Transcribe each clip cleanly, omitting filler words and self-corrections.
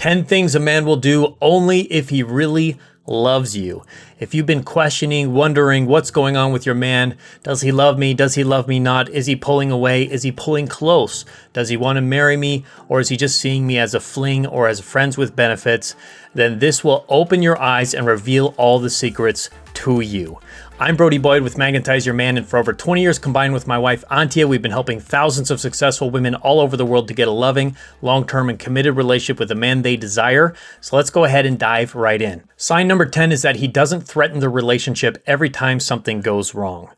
10 things a man will do only if he really loves you. If you've been questioning, wondering what's going on with your man, does he love me? Does he love me not? Is he pulling away? Is he pulling close? Does he want to marry me? Or is he just seeing me as a fling or as friends with benefits? Then this will open your eyes and reveal all the secrets to you. I'm Brody Boyd with Magnetize Your Man, and for over 20 years combined with my wife Antia, we've been helping thousands of successful women all over the world to get a loving, long-term, and committed relationship with the man they desire. So let's go ahead and dive right in. Sign number 10 is that he doesn't threaten the relationship every time something goes wrong.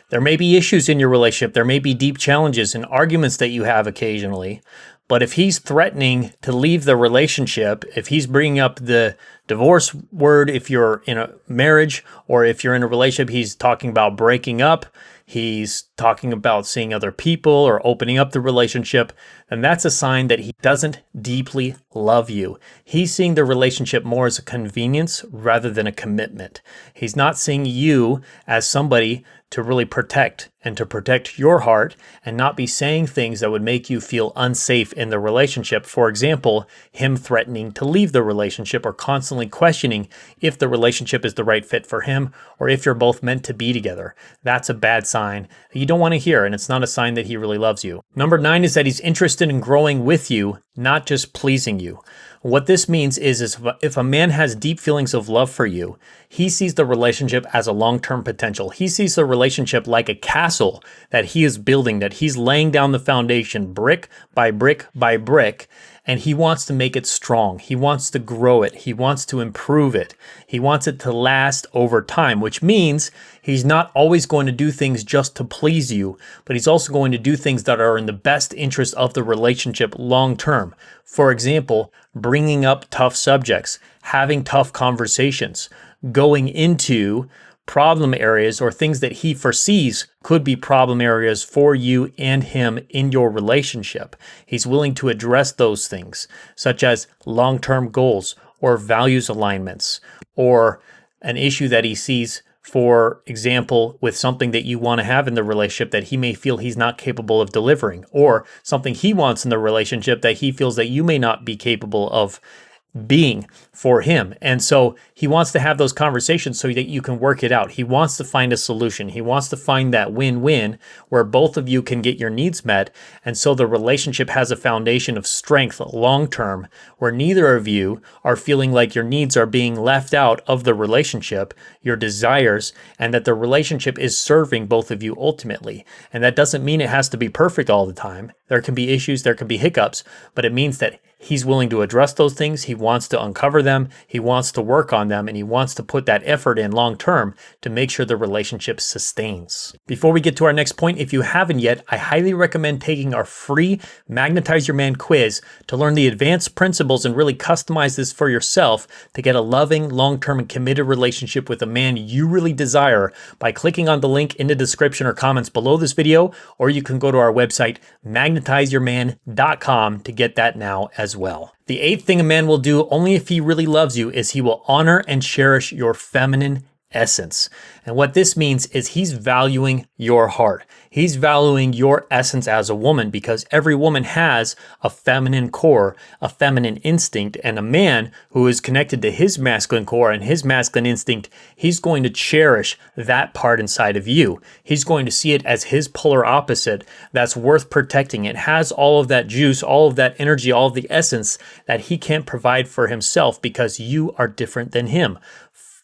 There may be issues in your relationship, there may be deep challenges and arguments that you have occasionally, but if he's threatening to leave the relationship, if he's bringing up the divorce word, if you're in a marriage or if you're in a relationship, he's talking about breaking up, he's talking about seeing other people or opening up the relationship, and that's a sign that he doesn't deeply love you. He's seeing the relationship more as a convenience rather than a commitment. He's not seeing you as somebody to really protect and to protect your heart and not be saying things that would make you feel unsafe in the relationship. For example, him threatening to leave the relationship or constantly questioning if the relationship is the right fit for him or if you're both meant to be together. That's a bad sign that you don't want to hear, and it's not a sign that he really loves you. Number 9 is that he's interested in growing with you, not just pleasing you. What this means is if a man has deep feelings of love for you, he sees the relationship as a long-term potential. He sees the relationship like a castle that he is building, that he's laying down the foundation brick by brick by brick, and he wants to make it strong. He wants to grow it. He wants to improve it. He wants it to last over time, which means he's not always going to do things just to please you, but he's also going to do things that are in the best interest of the relationship long term. For example, bringing up tough subjects, having tough conversations, going into problem areas or things that he foresees could be problem areas for you and him in your relationship. He's willing to address those things, such as long-term goals or values alignments, or an issue that he sees, for example, with something that you want to have in the relationship that he may feel he's not capable of delivering, or something he wants in the relationship that he feels that you may not be capable of being for him. And so he wants to have those conversations so that you can work it out. He wants to find a solution. He wants to find that win-win where both of you can get your needs met. And so the relationship has a foundation of strength long-term where neither of you are feeling like your needs are being left out of the relationship, your desires, and that the relationship is serving both of you ultimately. And that doesn't mean it has to be perfect all the time. There can be issues, there can be hiccups, but it means that he's willing to address those things. He wants to uncover them. He wants to work on them, and he wants to put that effort in long term to make sure the relationship sustains. Before we get to our next point, if you haven't yet, I highly recommend taking our free Magnetize Your Man quiz to learn the advanced principles and really customize this for yourself to get a loving, long-term, and committed relationship with a man you really desire by clicking on the link in the description or comments below this video, or you can go to our website, magnetizeyourman.com, to get that now as well. The 8th thing a man will do only if he really loves you is he will honor and cherish your feminine essence. And what this means is he's valuing your heart. He's valuing your essence as a woman, because every woman has a feminine core, a feminine instinct, and a man who is connected to his masculine core and his masculine instinct, he's going to cherish that part inside of you. He's going to see it as his polar opposite that's worth protecting. It has all of that juice, all of that energy, all of the essence that he can't provide for himself because you are different than him.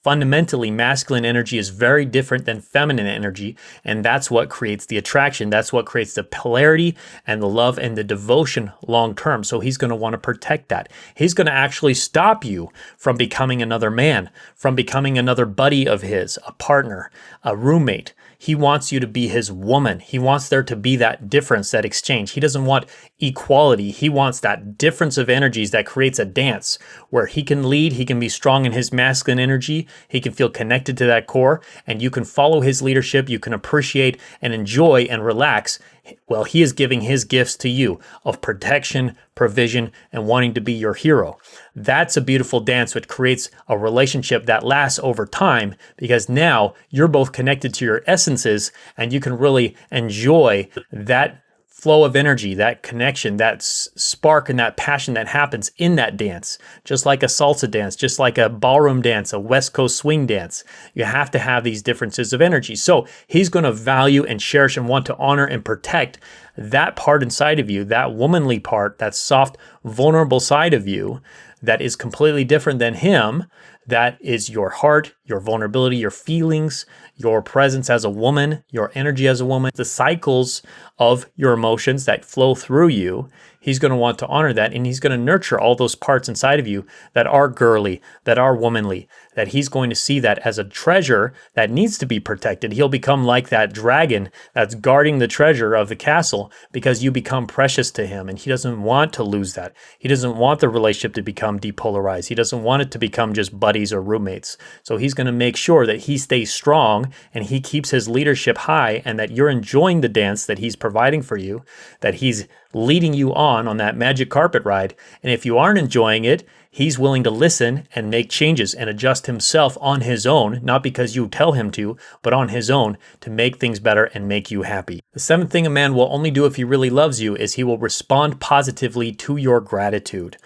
Fundamentally, masculine energy is very different than feminine energy, and that's what creates the attraction. That's what creates the polarity and the love and the devotion long term. So he's going to want to protect that. He's going to actually stop you from becoming another man, from becoming another buddy of his, a partner, a roommate. He wants you to be his woman. He wants there to be that difference, that exchange. He doesn't want equality. He wants that difference of energies that creates a dance where he can lead, he can be strong in his masculine energy, he can feel connected to that core, and you can follow his leadership, you can appreciate and enjoy and relax while he is giving his gifts to you of protection, provision, and wanting to be your hero. That's a beautiful dance which creates a relationship that lasts over time, because now you're both connected to your essences and you can really enjoy that flow of energy, that connection, that spark and that passion that happens in that dance, just like a salsa dance, just like a ballroom dance, a West Coast swing dance. You have to have these differences of energy. So he's going to value and cherish and want to honor and protect that part inside of you, that womanly part, that soft, vulnerable side of you that is completely different than him. That is your heart, your vulnerability, your feelings, your presence as a woman, your energy as a woman, the cycles of your emotions that flow through you. He's going to want to honor that, and he's going to nurture all those parts inside of you that are girly, that are womanly, that he's going to see that as a treasure that needs to be protected. He'll become like that dragon that's guarding the treasure of the castle because you become precious to him, and he doesn't want to lose that. He doesn't want the relationship to become depolarized. He doesn't want it to become just buddies or roommates. So he's going to make sure that he stays strong and he keeps his leadership high, and that you're enjoying the dance that he's providing for you, that he's leading you on that magic carpet ride. And if you aren't enjoying it, he's willing to listen and make changes and adjust himself on his own, not because you tell him to, but on his own, to make things better and make you happy. The seventh thing a man will only do if he really loves you is he will respond positively to your gratitude.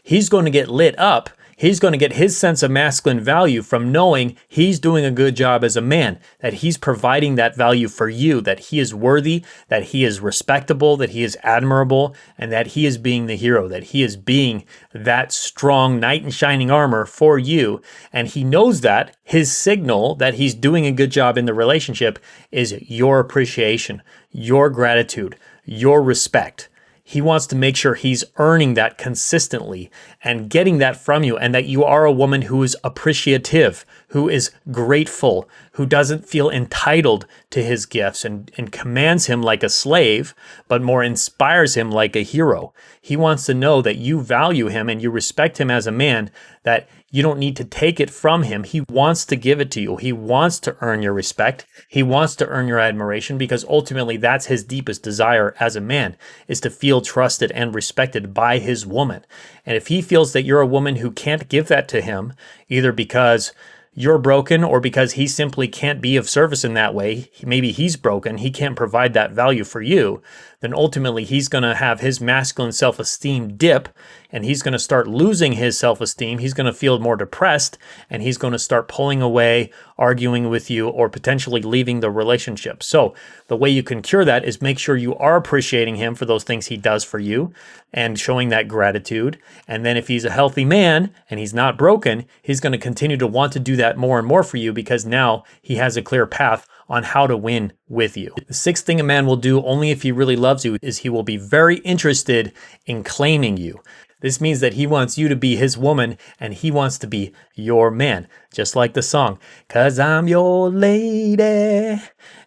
He's going to get lit up. He's going to get his sense of masculine value from knowing he's doing a good job as a man, that he's providing that value for you, that he is worthy, that he is respectable, that he is admirable, and that he is being the hero, that he is being that strong knight in shining armor for you. And he knows that his signal that he's doing a good job in the relationship is your appreciation, your gratitude, your respect. He wants to make sure he's earning that consistently and getting that from you, and that you are a woman who is appreciative, who is grateful, who doesn't feel entitled to his gifts and commands him like a slave, but more inspires him like a hero. He wants to know that you value him and you respect him as a man, that you don't need to take it from him. He wants to give it to you. He wants to earn your respect. He wants to earn your admiration, because ultimately that's his deepest desire as a man, is to feel trusted and respected by his woman. And if he feels that you're a woman who can't give that to him, either because you're broken or because he simply can't be of service in that way, maybe he's broken, he can't provide that value for you, then ultimately he's going to have his masculine self-esteem dip, and he's going to start losing his self-esteem. He's going to feel more depressed, and he's going to start pulling away, arguing with you, or potentially leaving the relationship. So the way you can cure that is make sure you are appreciating him for those things he does for you and showing that gratitude. And then if he's a healthy man and he's not broken, he's going to continue to want to do that more and more for you, because now he has a clear path on how to win with you. The sixth thing a man will do only if he really loves you is he will be very interested in claiming you. This means that he wants you to be his woman and he wants to be your man. Just like the song, "'Cause I'm your lady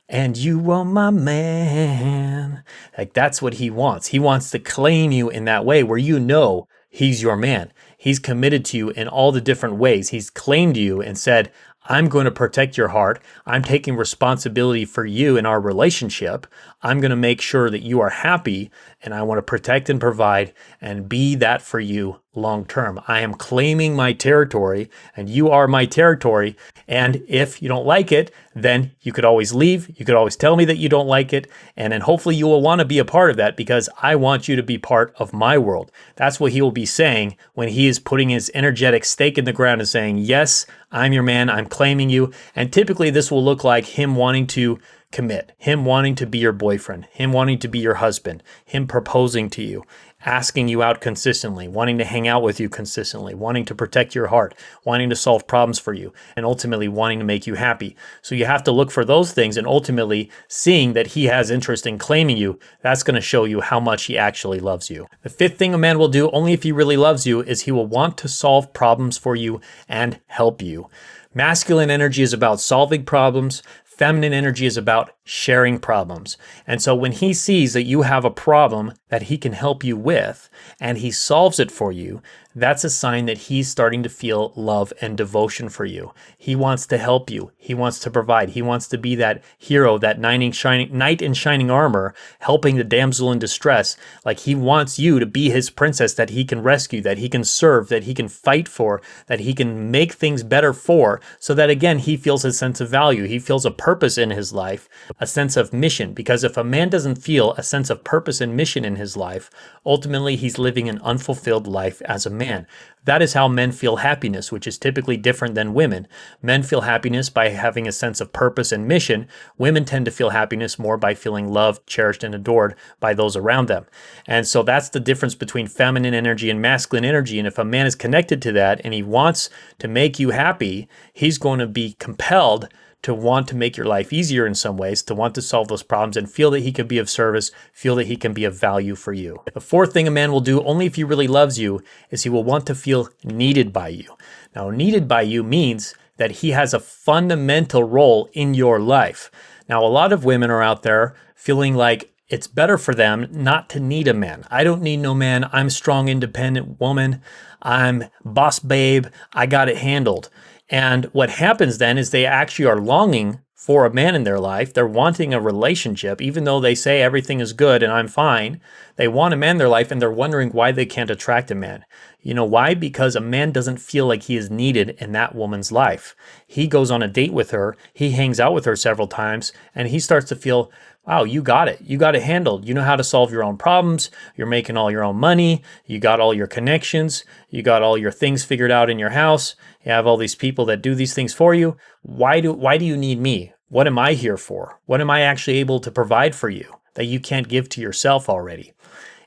and you are my man." Like, that's what he wants. He wants to claim you in that way where you know he's your man. He's committed to you in all the different ways. He's claimed you and said, I'm going to protect your heart. I'm taking responsibility for you in our relationship. I'm going to make sure that you are happy, and I want to protect and provide and be that for you long term. I am claiming my territory, and you are my territory. And if you don't like it, then you could always leave. You could always tell me that you don't like it. And then hopefully you will want to be a part of that, because I want you to be part of my world. That's what he will be saying when he is putting his energetic stake in the ground and saying, yes, I'm your man. I'm claiming you. And typically this will look like him wanting to commit, him wanting to be your boyfriend, him wanting to be your husband, him proposing to you, asking you out consistently, wanting to hang out with you consistently, wanting to protect your heart, wanting to solve problems for you, and ultimately wanting to make you happy. So you have to look for those things, and ultimately seeing that he has interest in claiming you, that's going to show you how much he actually loves you. The fifth thing a man will do only if he really loves you is he will want to solve problems for you and help you. Masculine energy is about solving problems. Feminine energy is about sharing problems. And so when he sees that you have a problem that he can help you with and he solves it for you, that's a sign that he's starting to feel love and devotion for you. He wants to help you. He wants to provide. He wants to be that hero, that knight in shining armor, helping the damsel in distress. Like, he wants you to be his princess that he can rescue, that he can serve, that he can fight for, that he can make things better for, so that again, he feels a sense of value. He feels a purpose in his life, a sense of mission, because if a man doesn't feel a sense of purpose and mission in his life, ultimately he's living an unfulfilled life as a man. That is how men feel happiness, which is typically different than women. Men feel happiness by having a sense of purpose and mission. Women tend to feel happiness more by feeling loved, cherished, and adored by those around them. And so that's the difference between feminine energy and masculine energy. And if a man is connected to that and he wants to make you happy, he's going to be compelled to want to make your life easier in some ways, to want to solve those problems and feel that he can be of service, feel that he can be of value for you. The fourth thing a man will do, only if he really loves you, is he will want to feel needed by you. Now, needed by you means that he has a fundamental role in your life. Now, a lot of women are out there feeling like it's better for them not to need a man. I don't need no man. I'm a strong, independent woman. I'm boss babe. I got it handled. And what happens then is they actually are longing for a man in their life. They're wanting a relationship, even though they say everything is good and I'm fine. They want a man in their life and they're wondering why they can't attract a man. You know why? Because a man doesn't feel like he is needed in that woman's life. He goes on a date with her, he hangs out with her several times, and he starts to feel, wow, you got it. You got it handled. You know how to solve your own problems. You're making all your own money. You got all your connections. You got all your things figured out in your house. You have all these people that do these things for you. Why do you need me? What am I here for? What am I actually able to provide for you that you can't give to yourself already?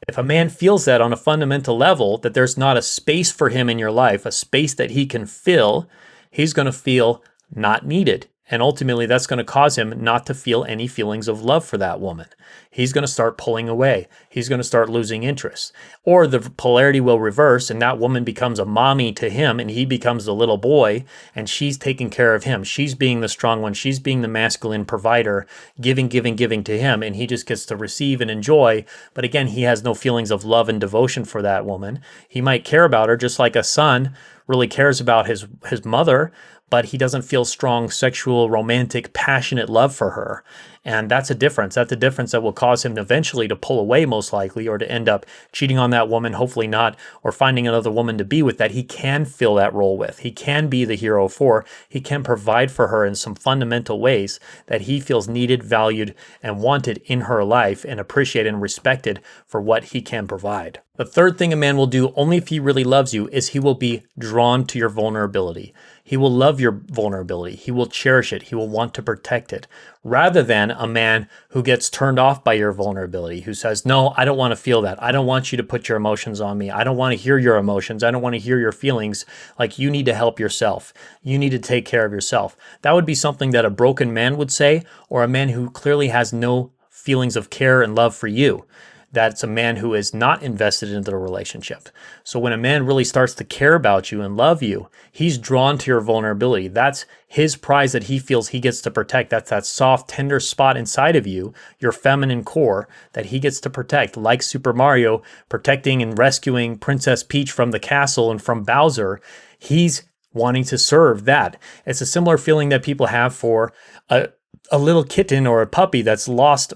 If a man feels that on a fundamental level, that there's not a space for him in your life, a space that he can fill, he's going to feel not needed. And ultimately, that's going to cause him not to feel any feelings of love for that woman. He's going to start pulling away. He's going to start losing interest. Or the polarity will reverse and that woman becomes a mommy to him and he becomes the little boy and she's taking care of him. She's being the strong one. She's being the masculine provider, giving to him, and he just gets to receive and enjoy. But again, he has no feelings of love and devotion for that woman. He might care about her just like a son really cares about his mother, but he doesn't feel strong, sexual, romantic, passionate love for her. And that's a difference. That's a difference that will cause him eventually to pull away, most likely, or to end up cheating on that woman, hopefully not, or finding another woman to be with that he can fill that role with. He can be the hero for. He can provide for her in some fundamental ways that he feels needed, valued, and wanted in her life, and appreciated and respected for what he can provide. The third thing a man will do, only if he really loves you, is he will be drawn to your vulnerability. He will love your vulnerability. He will cherish it. He will want to protect it, rather than a man who gets turned off by your vulnerability, who says, no, I don't want to feel that. I don't want you to put your emotions on me. I don't want to hear your emotions. I don't want to hear your feelings. Like, you need to help yourself. You need to take care of yourself. That would be something that a broken man would say, or a man who clearly has no feelings of care and love for you. That's a man who is not invested into the relationship. So when a man really starts to care about you and love you, he's drawn to your vulnerability. That's his prize that he feels he gets to protect. That's that soft, tender spot inside of you, your feminine core, that he gets to protect. Like Super Mario protecting and rescuing Princess Peach from the castle and from Bowser, he's wanting to serve that. It's a similar feeling that people have for a little kitten or a puppy that's lost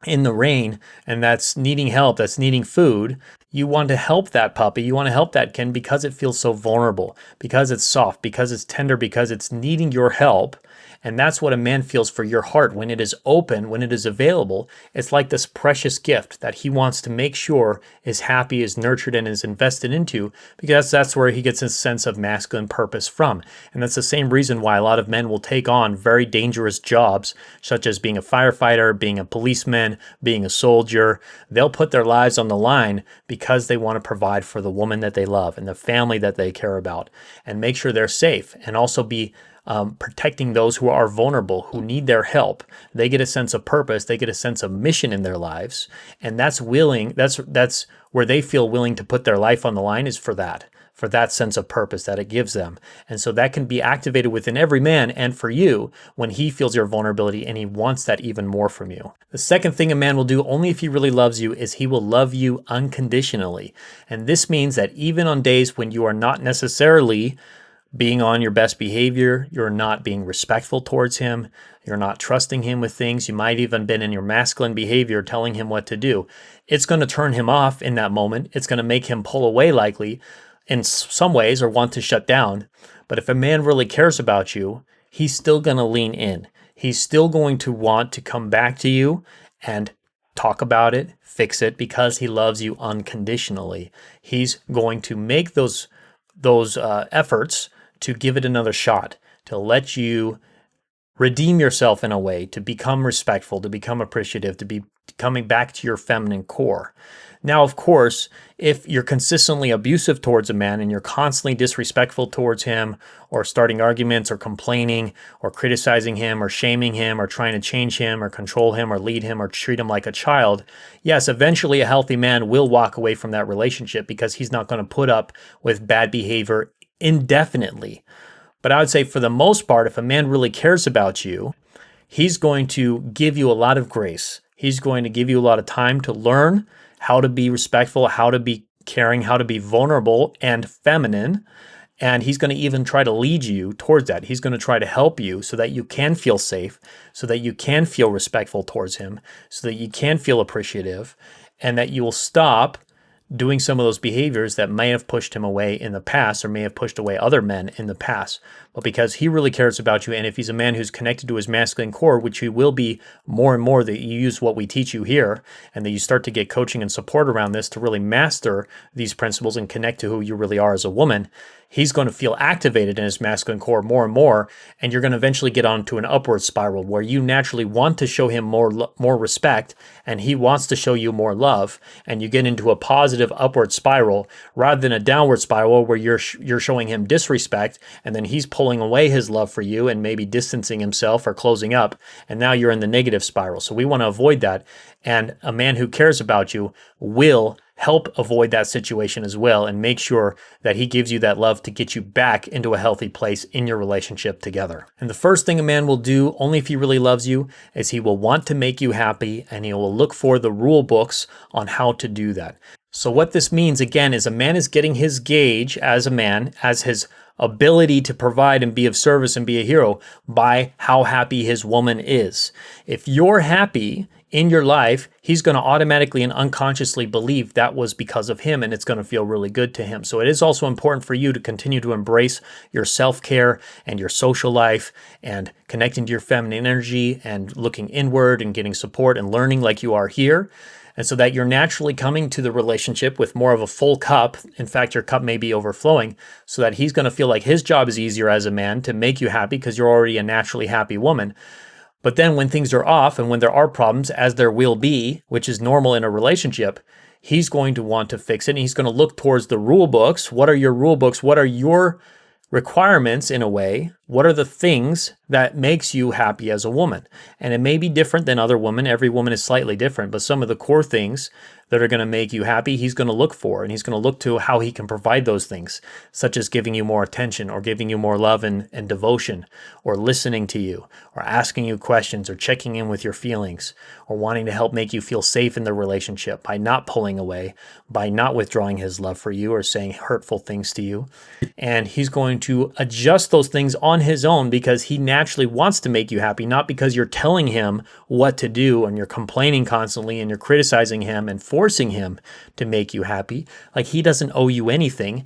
in the rain and that's needing help, that's needing food. You want to help that puppy, you want to help that kitten because it feels so vulnerable, because it's soft, because it's tender, because it's needing your help. And that's what a man feels for your heart when it is open, when it is available. It's like this precious gift that he wants to make sure is happy, is nurtured, and is invested into, because that's where he gets his sense of masculine purpose from. And that's the same reason why a lot of men will take on very dangerous jobs, such as being a firefighter, being a policeman, being a soldier. They'll put their lives on the line because they want to provide for the woman that they love and the family that they care about, and make sure they're safe, and also be protecting those who are vulnerable, who need their help. They get a sense of purpose, they get a sense of mission in their lives, and that's where they feel willing to put their life on the line, is for that sense of purpose that it gives them. And so that can be activated within every man and for you when he feels your vulnerability and he wants that even more from you. The second thing a man will do, only if he really loves you, is he will love you unconditionally. And this means that even on days when you are not necessarily being on your best behavior, you're not being respectful towards him, you're not trusting him with things, you might even been in your masculine behavior telling him what to do, it's going to turn him off in that moment. It's going to make him pull away likely in some ways, or want to shut down. But if a man really cares about you, he's still going to lean in. he's still going to want to come back to you and talk about it, fix it, because he loves you unconditionally. He's going to make those efforts to give it another shot, to let you redeem yourself in a way, to become respectful, to become appreciative, to be coming back to your feminine core. Now, of course, if you're consistently abusive towards a man and you're constantly disrespectful towards him, or starting arguments or complaining or criticizing him or shaming him or trying to change him or control him or lead him or treat him like a child, yes, eventually a healthy man will walk away from that relationship because he's not going to put up with bad behavior indefinitely. But I would say for the most part, if a man really cares about you, he's going to give you a lot of grace. He's going to give you a lot of time to learn how to be respectful, how to be caring, how to be vulnerable and feminine. And he's going to even try to lead you towards that. He's going to try to help you so that you can feel safe, so that you can feel respectful towards him, so that you can feel appreciative, and that you will stop doing some of those behaviors that may have pushed him away in the past or may have pushed away other men in the past. But because he really cares about you, and if he's a man who's connected to his masculine core, which he will be more and more, that you use what we teach you here, and that you start to get coaching and support around this to really master these principles and connect to who you really are as a woman, he's going to feel activated in his masculine core more and more, and you're going to eventually get onto an upward spiral where you naturally want to show him more respect, and he wants to show you more love, and you get into a positive upward spiral rather than a downward spiral where you're showing him disrespect, and then he's pulling away his love for you and maybe distancing himself or closing up, and now you're in the negative spiral. So we want to avoid that, and a man who cares about you will help avoid that situation as well and make sure that he gives you that love to get you back into a healthy place in your relationship together. And the first thing a man will do, only if he really loves you, is he will want to make you happy, and he will look for the rule books on how to do that. So what this means, again, is a man is getting his gauge as a man, as his ability to provide and be of service and be a hero, by how happy his woman is. If you're happy in your life, he's going to automatically and unconsciously believe that was because of him, and it's going to feel really good to him. So it is also important for you to continue to embrace your self-care and your social life and connecting to your feminine energy and looking inward and getting support and learning like you are here. And so that you're naturally coming to the relationship with more of a full cup. In fact, your cup may be overflowing, so that he's going to feel like his job is easier as a man to make you happy because you're already a naturally happy woman. But then when things are off and when there are problems, as there will be, which is normal in a relationship, he's going to want to fix it. And he's going to look towards the rule books. What are your rule books? What are your requirements in a way? What are the things that makes you happy as a woman? And it may be different than other women. Every woman is slightly different, but some of the core things that are going to make you happy, he's going to look for, and he's going to look to how he can provide those things, such as giving you more attention or giving you more love and devotion, or listening to you, or asking you questions, or checking in with your feelings, or wanting to help make you feel safe in the relationship by not pulling away, by not withdrawing his love for you or saying hurtful things to you. And he's going to adjust those things on his own because he naturally wants to make you happy, not because you're telling him what to do and you're complaining constantly and you're criticizing him and forcing him to make you happy. Like, he doesn't owe you anything.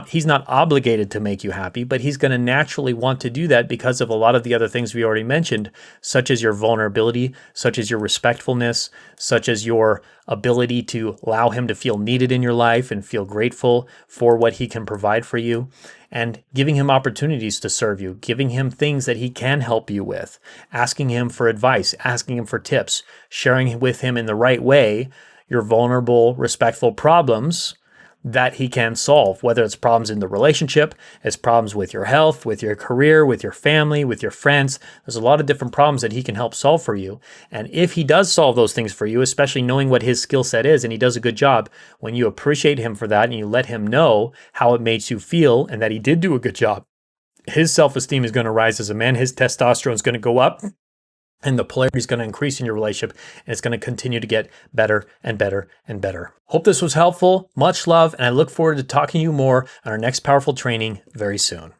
He's not obligated to make you happy, but he's going to naturally want to do that because of a lot of the other things we already mentioned, such as your vulnerability, such as your respectfulness, such as your ability to allow him to feel needed in your life and feel grateful for what he can provide for you, and giving him opportunities to serve you, giving him things that he can help you with, asking him for advice, asking him for tips, sharing with him in the right way your vulnerable, respectful problems that he can solve, whether it's problems in the relationship, it's problems with your health, with your career, with your family, with your friends. There's a lot of different problems that he can help solve for you. And if he does solve those things for you, especially knowing what his skill set is, and he does a good job, when you appreciate him for that and you let him know how it makes you feel and that he did do a good job, his self-esteem is going to rise as a man, his testosterone is going to go up, and the polarity is going to increase in your relationship, and it's going to continue to get better and better and better. Hope this was helpful. Much love, and I look forward to talking to you more on our next powerful training very soon.